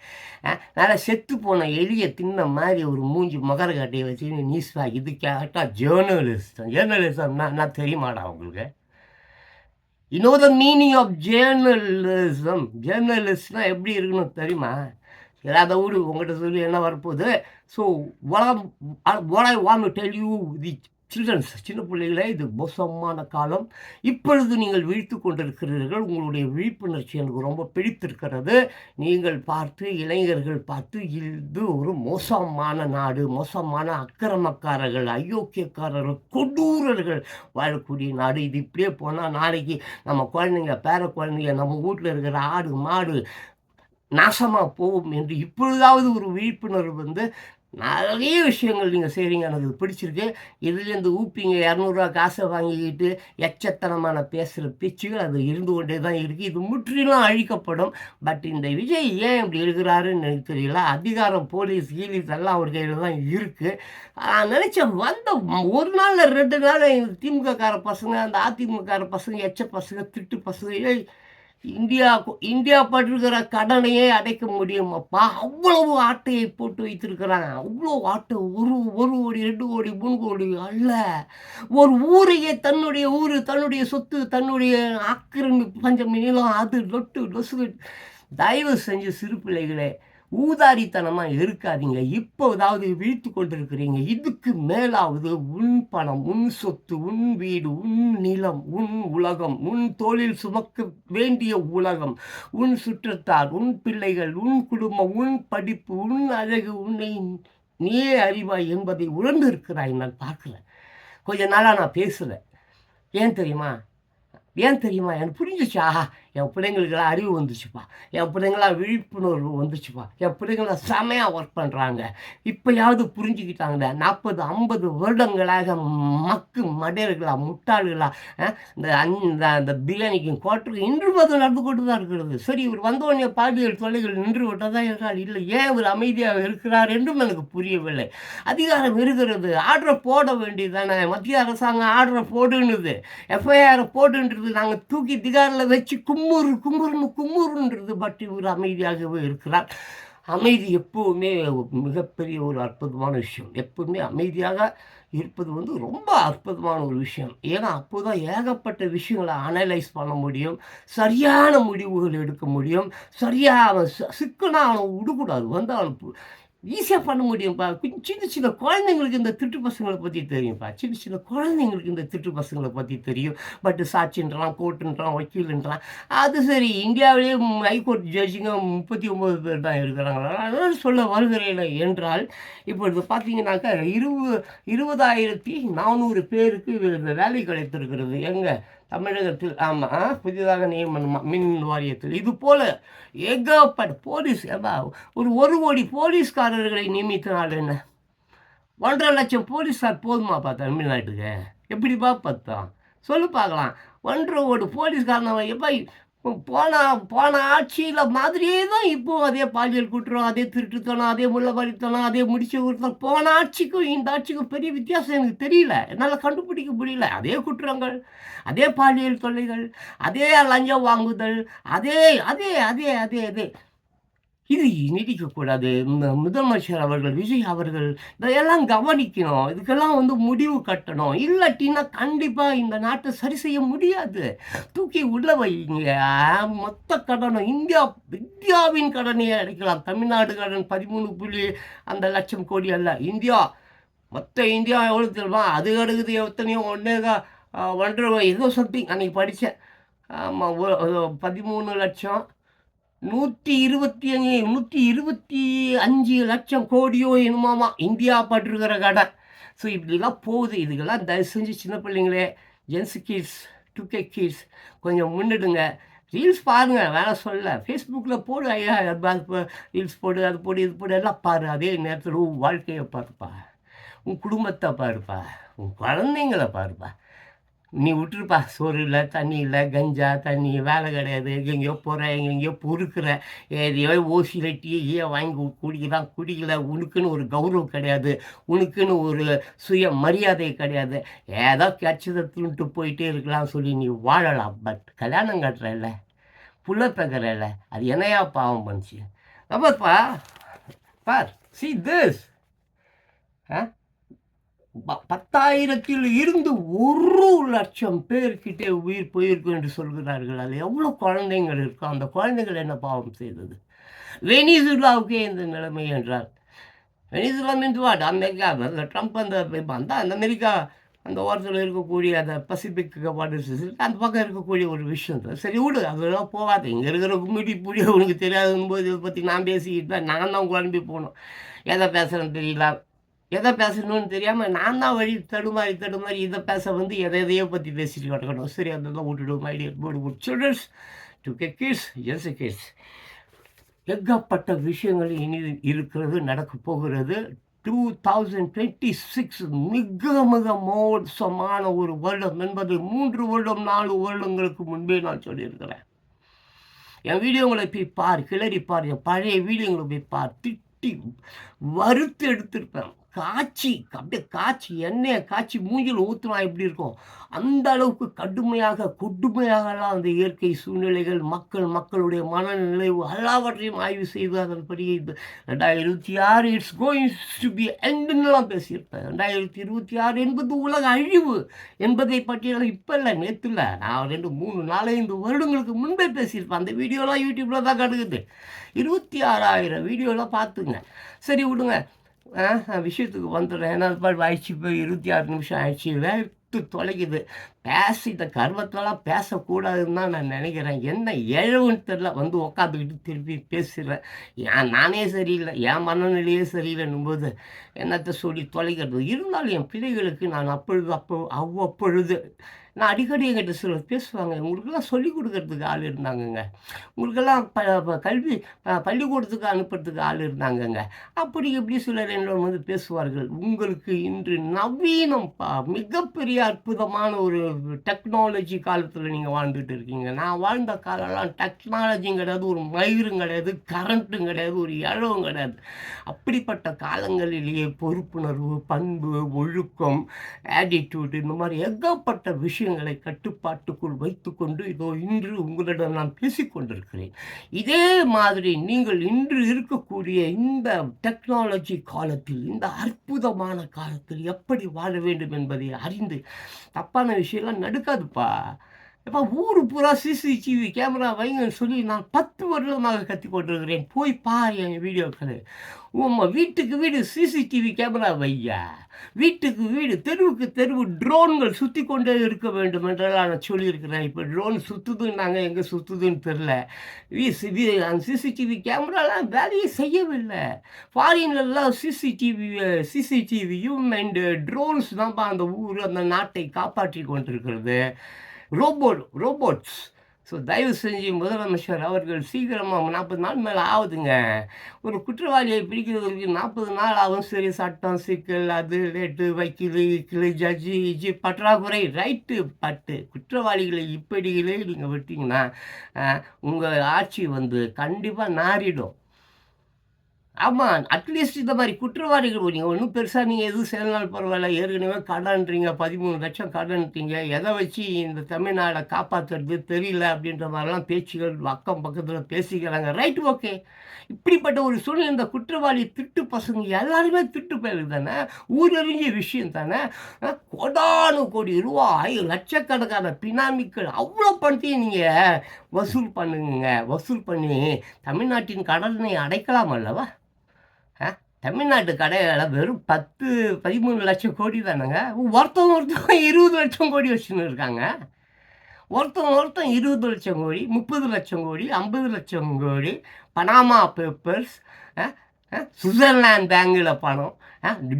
நல்லா செத்து போன எலியை தின்ன மாதிரி ஒரு மூஞ்சி மகர கட்டையை வச்சு நியூஸ் இது கேட்டால் ஜேர்னலிசம்னா தெரியுமாடா உங்களுக்கு? You know the meaning of journalism? Journalistனா எப்படி இருக்கணும் தெரியுமா? அதை விடு, உங்கள்கிட்ட சொல்லி என்ன வரப்போகுது. So what I want to tell you, the childrens, சின்ன பிள்ளைகளே, இது மோசமான காலம். இப்பொழுது நீங்கள் விழித்து கொண்டிருக்கிறீர்கள். உங்களுடைய விழிப்புணர்ச்சி எனக்கு ரொம்ப பிடித்திருக்கிறது. நீங்கள் பார்த்து, இளைஞர்கள் பார்த்து, இது ஒரு மோசமான நாடு, மோசமான அக்கிரமக்காரர்கள், அயோக்கியக்காரர்கள், கொடூரர்கள் வாழக்கூடிய நாடு. இது இப்படியே போனால் நாளைக்கு நம்ம குழந்தைங்க, பேர குழந்தைங்க, நம்ம வீட்டில் இருக்கிற ஆடு மாடு நாசமாக போகும் என்று இப்பொழுதாவது ஒரு விழிப்புணர்வு வந்து நிறைய விஷயங்கள் நீங்கள் செய்கிறீங்க. எனக்கு பிடிச்சிருக்கு. இதுலேருந்து ஊப்பிங்க 200 காசை வாங்கிக்கிட்டு எச்சத்தனமான பேசுகிற பேச்சுகள் அது இருந்து கொண்டே தான் இருக்குது. இது முற்றிலும் அழிக்கப்படும். பட் இந்த விஜய் ஏன் இப்படி இருக்கிறாருன்னு எனக்கு தெரியல. அதிகாரம், போலீஸ் கீலீஸ் எல்லாம் அவர் கையில் தான் இருக்குது. நான் நினச்சேன் வந்த ஒரு நாளில் 2 நாள் திமுககார பசங்க, அந்த அதிமுககார பசங்க, எச்ச பசங்க, திட்டு பசங்க, இந்தியா பட்டிருக்கிற கடனையே அடைக்க முடியுமாப்பா, அவ்வளவு ஆட்டையை போட்டு வைத்திருக்கிறாங்க. அவ்வளோ ஆட்டை, ஒரு கோடி 2 கோடி 3 கோடி அல்ல, ஒரு ஊரையே, தன்னுடைய ஊர், தன்னுடைய சொத்து, தன்னுடைய ஆக்கிரமிப்பு, பஞ்சம் நிலம், அது லொட்டு லொசு. தயவு செஞ்சு சிறு பிள்ளைகளே, ஊதாரித்தனமாக இருக்காதீங்க. இப்போதாவது விழித்து கொண்டிருக்கிறீங்க. இதுக்கு மேலாவது உன் பணம், உன் சொத்து, உன் வீடு, உன் நிலம், உன் உலகம், உன் தோளில் சுமக்க வேண்டிய உலகம், உன் சுற்றத்தார், உன் பிள்ளைகள், உன் குடும்பம், உன் படிப்பு, உன் அழகு, உன்னை நீயே அறிவாய் என்பதை உணர்ந்து இருக்கிறாய். நான் பார்க்கல, கொஞ்ச நாளாக நான் பேசலை. ஏன் தெரியுமா? எனக்கு புரிஞ்சிச்சா? என் பிள்ளைங்களுக்கெல்லாம் அறிவு வந்துச்சுப்பா, என் பிள்ளைங்களாம் விழிப்புணர்வு வந்துச்சுப்பா, என் பிள்ளைங்களாம் செமையாக ஒர்க் பண்ணுறாங்க. இப்போயாவது புரிஞ்சுக்கிட்டாங்க. 40-50 வருடங்களாக மடையர்களா, முட்டாள்களா, அந்த பிரியாணிக்கும் குவார்ட்டருக்கு இன்று நடந்து கொண்டு தான் இருக்கிறது. சரி, இவர் வந்தோடனே பாலியல் தொல்லைகள் நின்று விட்டதான் இருக்காள். இல்லை, ஏன் இவர் அமைதியாக இருக்கிறார் என்றும் எனக்கு புரியவில்லை. அதிகாரம் இருக்கிறது, ஆர்டரை போட வேண்டியதானே. மத்திய அரசாங்கம் ஆர்டரை போடுன்னுது, எஃப்ஐஆரை போடுன்றது, நாங்கள் தூக்கி திகாரில் வச்சு கும்முறுன்றது. பட் இவர் அமைதியாகவே இருக்கிறார். அமைதி எப்போவுமே மிகப்பெரிய ஒரு அற்புதமான விஷயம். எப்பவுமே அமைதியாக இருப்பது வந்து ரொம்ப அற்புதமான ஒரு விஷயம். ஏன்னா அப்போதான் ஏகப்பட்ட விஷயங்களை அனலைஸ் பண்ண முடியும், சரியான முடிவுகள் எடுக்க முடியும். சரியாக அவன் சிக்கனா அவனை விடக்கூடாது, வந்து அவன் ஈஸியாக பண்ண முடியும்ப்பா. சின்ன சின்ன குழந்தைங்களுக்கு இந்த திட்டு பசங்களை பற்றி தெரியும்ப்பா. சின்ன குழந்தைங்களுக்கு இந்த திட்டு பசங்களை பற்றி தெரியும். பட்டு சாட்சின்றான், கோர்ட்டுன்றான், வக்கீலுன்றான். அது சரி, இந்தியாவிலே ஹைகோர்ட் ஜட்ஜிங்க 39 பேர் தான் இருக்கிறாங்களா? அதனால் சொல்ல வருகிறேன் என்றால், இப்பொழுது பார்த்தீங்கன்னாக்கா 20,400 பேருக்கு இந்த வேலை கிடைத்திருக்கிறது. எங்கே? தமிழகத்தில். ஆமாம், புதிதாக நியமனமா மின் வாரியத்தில். இது போல் ஏகப்பட்ட போலீஸ், ஒரு கோடி போலீஸ்காரர்களை நியமித்தனால் என்ன? 1.5 லட்சம் போலீஸார் போதுமாப்பா தமிழ்நாட்டுக்கு? எப்படிப்பா பத்தம் சொல்லு பார்க்கலாம். 1.5 கோடி போலீஸ்காரன் எப்போ? போன ஆட்சியில் மாதிரியே தான் இப்போது அதே பாலியல் குற்றம், அதே திருட்டுத்தனம், அதே முள்ளபறித்தனம், அதே முடிச்சு கொடுத்தனம். போன ஆட்சிக்கும் இந்த ஆட்சிக்கும் பெரிய வித்தியாசம் எனக்கு தெரியல, என்னால் கண்டுபிடிக்க முடியல. அதே குற்றங்கள், அதே பாலியல் தொல்லைகள், அதே லஞ்சம் வாங்குதல், அதே அதே அதே அதே அதே இது நீடிக்கக்கூடாது. இந்த முதலமைச்சர் அவர்கள், விஜய் அவர்கள் இதையெல்லாம் கவனிக்கணும். இதுக்கெல்லாம் வந்து முடிவு கட்டணும். இல்லாட்டின்னா கண்டிப்பாக இந்த நாட்டை சரி செய்ய முடியாது. தூக்கி உள்ள வைங்க. மொத்த கடனும் இந்தியாவின் கடனையே அடைக்கலாம். தமிழ்நாடு கடன் 13 லட்சம் கோடி அல்ல, இந்தியா மொத்த இந்தியா எவ்வளோ தெரியுமா? அது அடுக்குது எத்தனையோ 1.5 ஏதோ சம்திங் அன்றைக்கி படித்தேன். ஆமாம், 13 லட்சம் 125 லட்சம் கோடியோ என்னமாமா இந்தியா பட்டிருக்கிற கடன். ஸோ இப்படிலாம் போகுது. இதுக்கெல்லாம் தயவு செஞ்சு சின்ன பிள்ளைங்களே, ஜென்ஸ் கிட்ஸ், 2K கிட்ஸ் கொஞ்சம் முன்னிடுங்க. ரீல்ஸ் பாருங்க, வேணாம் சொல்லல. ஃபேஸ்புக்கில் போடு, ஐயா அது ரீல்ஸ் போடு, அது போடு, இது போடு எல்லாம் பாரு. அதே நேரத்தில் உன் வாழ்க்கையை பாருப்பா, உன் குடும்பத்தை பாருப்பா, உன் குழந்தைங்கள பாருப்பா. நீ விட்டுருப்பா, சோறு இல்லை, தண்ணி இல்லை, கஞ்சா தண்ணி, வேலை கிடையாது, எங்கெங்கேயோ போகிற, எங்கெங்கேயோ பொறுக்கிற, எதையோ ஓசியில் டீயே வாங்கி குடிக்கிறான், குடிக்கல. உனக்குன்னு ஒரு கௌரவம் கிடையாது, உனக்குன்னு ஒரு சுய மரியாதை கிடையாது. ஏதோ கிடைச்சதை தின்ட்டு போயிட்டே இருக்கலாம் சொல்லி நீ வாழலாம். பட் கல்யாணம் கட்டுறல, புள்ள பெக்கறல, அது என்னையா பாவம் பண்ணுச்சு? அப்பப்பா பார், சி திஸ் 10,000 இருந்து 1,00,000 பேர்கிட்டே உயிர் போயிருக்கு என்று சொல்கிறார்கள். அது எவ்வளோ குழந்தைங்கள் இருக்கும்? அந்த குழந்தைகள் என்ன பாவம் செய்தது? வெனிசுலாவுக்கே இந்த நிலைமை என்றால், வெனிசுலா மீன்ஸ் வாட்? அமெரிக்கா, அந்த ட்ரம்ப் அந்த அமெரிக்கா அந்த ஓரத்தில் இருக்கக்கூடிய அந்த பசிபிக் வாட்டர் அந்த பக்கம் இருக்கக்கூடிய ஒரு விஷயம் தான். சரி விடு, அதெல்லாம் போகாது. இங்கே இருக்கிற கும்மிடி புடி உனக்கு தெரியாதுன்னு போது இதை பற்றி நான் பேசிக்கிட்டு தான் நான் தான் குழம்பி போகணும். எதை பேசுகிறேன்னு தெரியல, எதை பேசணும்னு தெரியாமல் நான் தான் வழி தடுமாறி இதை பேச வந்து எதையோ பற்றி பேசிட்டு கிடக்கணும். சரி, அதெல்லாம் விட்டுடும். ஐடியா போடு childrens to kids yes kids. ஏகப்பட்ட விஷயங்கள் இனி இருக்கிறது, நடக்க போகிறது. 2026 மிக மிக மோசமான ஒரு வருடம் என்பது 3 வருடம் 4 வருடங்களுக்கு முன்பே நான் சொல்லியிருக்கிறேன். என் வீடியோங்களை போய் பார், கிளறி பார், என் பழைய வீடியோங்களை போய் பார். திட்டி வறுத்து எடுத்திருப்பேன். காய்ச்சி அப்படியே காய்ச்சி எண்ணெயை காய்ச்சி மூஞ்சில் ஊற்றுனா எப்படி இருக்கும், அந்த அளவுக்கு கடுமையாக கொடுமையாகலாம் அந்த இயற்கை சூழ்நிலைகள், மக்களுடைய மனநிலை எல்லாவற்றையும் ஆய்வு செய்து அதன்படி 2026 இட்ஸ் கோயிங் டு பி எண்டுன்னெலாம் பேசியிருப்பேன். 2026 என்பது உலக அழிவு என்பதை பற்றியெல்லாம் இப்போ இல்லை, நேற்று இல்லை, நான் 2 3 4 5 வருடங்களுக்கு முன்பே பேசியிருப்பேன். அந்த வீடியோலாம் யூடியூப்பில் தான் கிடக்குது. 26,000 வீடியோலாம் பார்த்துங்க. சரி விடுங்க, விஷயத்துக்கு வந்துடுறேன். ஏன்னா ஆயிடுச்சு, இப்போ 26 நிமிஷம் ஆயிடுச்சு, வேர்த்து தொலைக்குது. இந்த கர்வத்தெல்லாம் பேசக்கூடாதுன்னு தான் நான் நினைக்கிறேன். என்ன இழவுன்னு தெரில, வந்து உக்காந்துக்கிட்டு திருப்பி பேசுகிறேன். நானே சரியில்லை, என் மனநிலையே சரியில்லைன்னும் போது என்னத்தை சொல்லி தொலைக்கிறது. இருந்தாலும் என் பிள்ளைகளுக்கு நான் அவ்வப்பொழுது நான் அடிக்கடி என்கிட்ட சிலர் பேசுவாங்க, உங்களுக்கெல்லாம் சொல்லிக் கொடுக்கறதுக்கு ஆள் இருந்தாங்கங்க, உங்களுக்கெல்லாம் கல்வி பள்ளிக்கூடத்துக்கு அனுப்புறதுக்கு ஆள் இருந்தாங்கங்க, அப்படி எப்படி சிலர் என்னோட வந்து பேசுவார்கள். உங்களுக்கு இன்று நவீனம்ப்பா, மிகப்பெரிய அற்புதமான ஒரு டெக்னாலஜி காலத்தில் நீங்கள் வாழ்ந்துட்டு இருக்கீங்க. நான் வாழ்ந்த காலம்லாம் டெக்னாலஜியும் கிடையாது, ஒரு மயிரும் கிடையாது, கரண்ட்டும் கிடையாது, ஒரு இழவும் கிடையாது. அப்படிப்பட்ட காலங்களிலேயே பொறுப்புணர்வு, பண்பு, ஒழுக்கம், ஆட்டிடியூட், இந்த மாதிரி ஏகப்பட்ட விஷயங்களை கட்டுப்பாட்டுக்குள் வைத்துக்கொண்டு இதோ இன்று உங்களிடம் நான் பேசிக்கொண்டிருக்கிறேன். இதே மாதிரி நீங்கள் இன்று இருக்கக்கூடிய இந்த டெக்னாலஜி காலத்தில், இந்த அற்புதமான காலத்தில் எப்படி வாழ வேண்டும் என்பதை அறிந்து தப்பான விஷயம்லாம் நடக்காதுப்பா. இப்போ ஊர் பூரா சிசிடிவி கேமரா வைங்கன்னு சொல்லி நான் 10 வருடமாக கற்றுக் கொண்டிருக்கிறேன். போய் பாரு என் வீடியோக்கள். வீட்டுக்கு வீடு சிசிடிவி கேமரா வையா, வீட்டுக்கு வீடு, தெருவுக்கு தெருவு ட்ரோன்கள் சுற்றி கொண்டே இருக்க வேண்டும் என்றெல்லாம் நான் சொல்லியிருக்கிறேன். இப்போ ட்ரோன் சுற்றுதுன்னாங்க, எங்கே சுற்றுதுன்னு தெரில. அந்த சிசிடிவி கேமராலாம் வேலையே செய்யவில்லை. ஃபாரின்லாம் சிசிடிவியும் அண்டு ட்ரோன்ஸ் தான்ப்பா அந்த ஊர், அந்த நாட்டை காப்பாற்றி கொண்டிருக்கிறது. ரோபோட்ஸ். ஸோ தயவு செஞ்சு முதலமைச்சர் அவர்கள் சீக்கிரமாக 40 நாள் மேலே ஆகுதுங்க. ஒரு குற்றவாளியை பிடிக்கிறதுக்கு 40 நாள் ஆகும். சரி, சட்டம் சிக்கல், அது ரேட்டு, வக்கீல், ஜட்ஜி பற்றாக்குறை, ரைட்டு. பட்டு குற்றவாளிகளை இப்படிகளே நீங்கள் விட்டீங்கன்னா உங்கள் ஆட்சி வந்து கண்டிப்பாக நாறிடும். ஆமாம், அட்லீஸ்ட் இந்த மாதிரி குற்றவாளிகள் நீங்கள் ஒன்றும் பெருசாக நீங்கள் எதுவும் செய்யலாம் பரவாயில்ல. ஏற்கனவே கடன்றீங்க, 13 லட்சம் கடன்றீங்க, எதை வச்சு இந்த தமிழ்நாடை காப்பாற்றுறது தெரியல அப்படின்ற மாதிரிலாம் பேச்சுகள் அக்கம் பக்கத்தில் பேசிக்கிறாங்க. Right, okay. இப்படிப்பட்ட ஒரு சூழ்நிலை, இந்த குற்றவாளி திருட்டு பசங்க எல்லாருமே திருட்டு பேருக்கு தானே, ஊரறிஞ்ச விஷயம் தானே. கோடானு கோடி ரூபாய், லட்சக்கணக்கான பினாமிக்கள், அவ்வளோ பணத்தையும் நீங்கள் வசூல் பண்ணி தமிழ்நாட்டின் கடனை அடைக்கலாம் அல்லவா? தமிழ்நாட்டு கடையில் வெறும் 13 லட்சம் கோடி தானேங்க. ஒருத்தவங்க 20 லட்சம் கோடி வச்சுன்னு இருக்காங்க. ஒருத்தன் 20 லட்சம் கோடி, 30 லட்சம் கோடி, 50 லட்சம் கோடி, பனாமா பேப்பர்ஸ், சுவிட்சர்லாந்து பேங்கில் பணம்,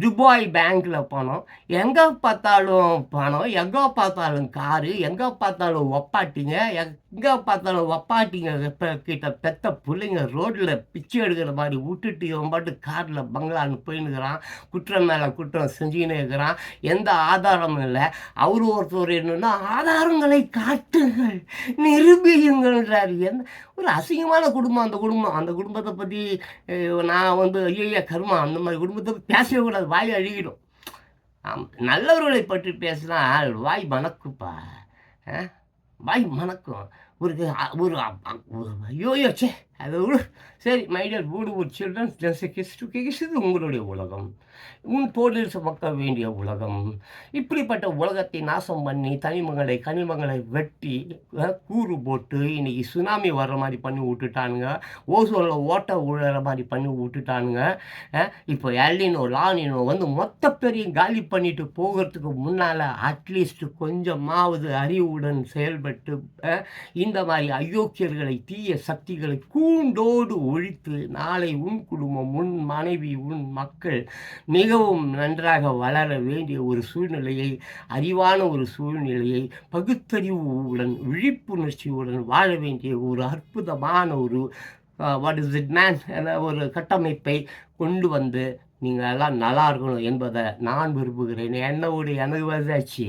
துபாய் பேங்க்கில் பணம், எங்கே பார்த்தாலும் பணம், எங்கே பார்த்தாலும் காரு, எங்கே பார்த்தாலும் ஒப்பாட்டிங்க, எங்கே பார்த்தாலும் ஒப்பாட்டிங்க கிட்ட பெத்த பிள்ளைங்க ரோட்டில் பிச்சை எடுக்கிற மாதிரி விட்டுட்டு இவன் பாட்டு காரில் பங்களான்னு போயின்னுக்கிறான், குற்றம் மேலே குற்றம் செஞ்சுக்கின்னு இருக்கிறான், எந்த ஆதாரமும் இல்லை. அவர் ஒருத்தர் என்னன்னா ஆதாரங்களை காட்டுங்கள், நிரூபியுங்கள்ன்றார். ஒரு அசிங்கமான குடும்பம் அந்த குடும்பத்தை பற்றி நான் வந்து ஐயோ கருமா அந்த மாதிரி குடும்பத்தை பற்றி பேசவே கூடாது, வாய் அழுகிடும். நல்லவர்களை பற்றி பேசினா வாய் மணக்குப்பா, வாய் மணக்கும். ஒரு ஒரு ஐயோயோ சே அதை விடு. சரி மைடியர் ஒரு சில்ட்ரன்ஸ் இது உங்களுடைய உலகம், உன் தோளில் சுமக்க வேண்டிய உலகம். இப்படிப்பட்ட உலகத்தை நாசம் பண்ணி கனிமங்களை வெட்டி கூறு போட்டு இன்னைக்கு சுனாமி வர்ற மாதிரி பண்ணி விட்டுட்டானுங்க, ஓசோனில் ஓட்டை விழுற மாதிரி பண்ணி விட்டுட்டானுங்க. இப்போ எல்னினோ லானினோ வந்து மொத்த பெரிய காலி பண்ணிட்டு போகிறதுக்கு முன்னால் அட்லீஸ்ட் கொஞ்சமாவது அறிவுடன் செயல்பட்டு இந்த மாதிரி அயோக்கியர்களை தீய சக்திகளை கூண்டோடு ஒழித்து நாளை உன் குடும்பம், உன் மனைவி, உன் மக்கள் மிகவும் நன்றாக வளர வேண்டிய ஒரு சூழ்நிலையை, அறிவான ஒரு சூழ்நிலையை, பகுத்தறிவுடன் விழிப்புணர்ச்சியுடன் வாழ வேண்டிய ஒரு அற்புதமான ஒரு வாட் இஸ் இட் மேன் ஒரு கட்டமைப்பை கொண்டு வந்து நீங்கள் எல்லாம் நல்லா இருக்கணும் என்பதை நான் விரும்புகிறேன். எனக்கு வந்தாச்சு.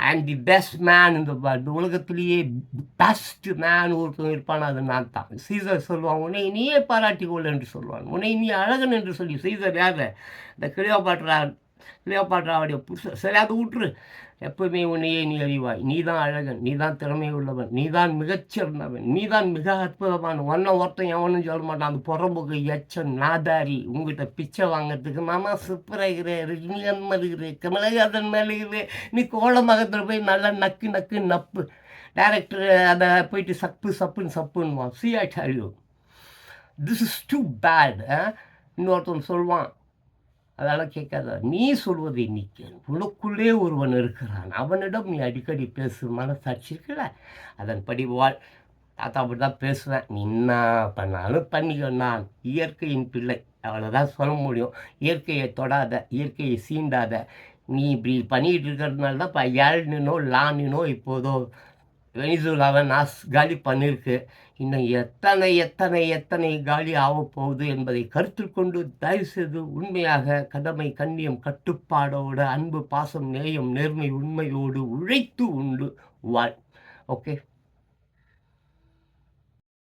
அண்ட் தி பெஸ்ட் மேன் இந்த உலகத்திலேயே பெஸ்ட் மேன் ஒருத்தன் இருப்பான், அது நான் தான். சீசர் சொல்லுவான், உன்னை நீயே பாராட்டிக்கொள் என்று சொல்லுவான், உன்னை நீ அழகன் என்று சொல்லி. சீசர் யார்? இந்த கிளியோபாட்ராவுடைய புருஷன். சரி அதை விட்டுரு. எப்பவுமே உன்னையே நீ அறிவாய், நீ தான் அழகன், நீ தான் திறமை உள்ளவன், நீ தான் மிகச்சிறந்தவன், நீ தான் மிக அற்புதமான. ஒருத்தன் எவனும் சொல்ல மாட்டான், அந்த புறம்புக்கு எச்சன் நாதாரி உங்ககிட்ட பிச்சை வாங்கிறதுக்கு. மாமா சூப்பராகிறே, ரஜினிகாந்த் இருக்கிறே, கமலஹாசன் மேலே நீ கோலமகத்தில் போய் நல்லா நக்கு நப்பு. டைரக்டர் அதை போயிட்டு சப்புன்னு சிஆட் அழிவு. This is too bad. இன்னொருத்தன் சொல்வான், அதெல்லாம் கேட்காத, நீ சொல்வதை நீக்க, உனக்குள்ளே ஒருவன் இருக்கிறான், அவனிடம் நீ அடிக்கடி பேசு. மனசாட்சி இருக்குல்ல, அதன்படி வாழ். தாத்தா அப்படி தான் பேசுவேன், நீ என்ன பண்ணாலும் பண்ணிக்க. நான் இயற்கையின் பிள்ளை, அவ்வளோதான் சொல்ல முடியும். இயற்கையை தொடாத, இயற்கையை சீண்டாத. நீ இப்படி பண்ணிக்கிட்டு இருக்கிறதுனால தான் இப்போ எல்னினோ லானினோ இப்போதோ வெனிசுலாவை காலி பண்ணியிருக்கு. இன்னும் எத்தனை காலி ஆகப்போகுது என்பதை கருத்தில் கொண்டு தயவுசெய்து உண்மையாக கடமை, கண்ணியம், கட்டுப்பாடோடு, அன்பு, பாசம், நேயம், நேர்மை, உண்மையோடு உழைத்து உண்டு வாழ். ஓகே.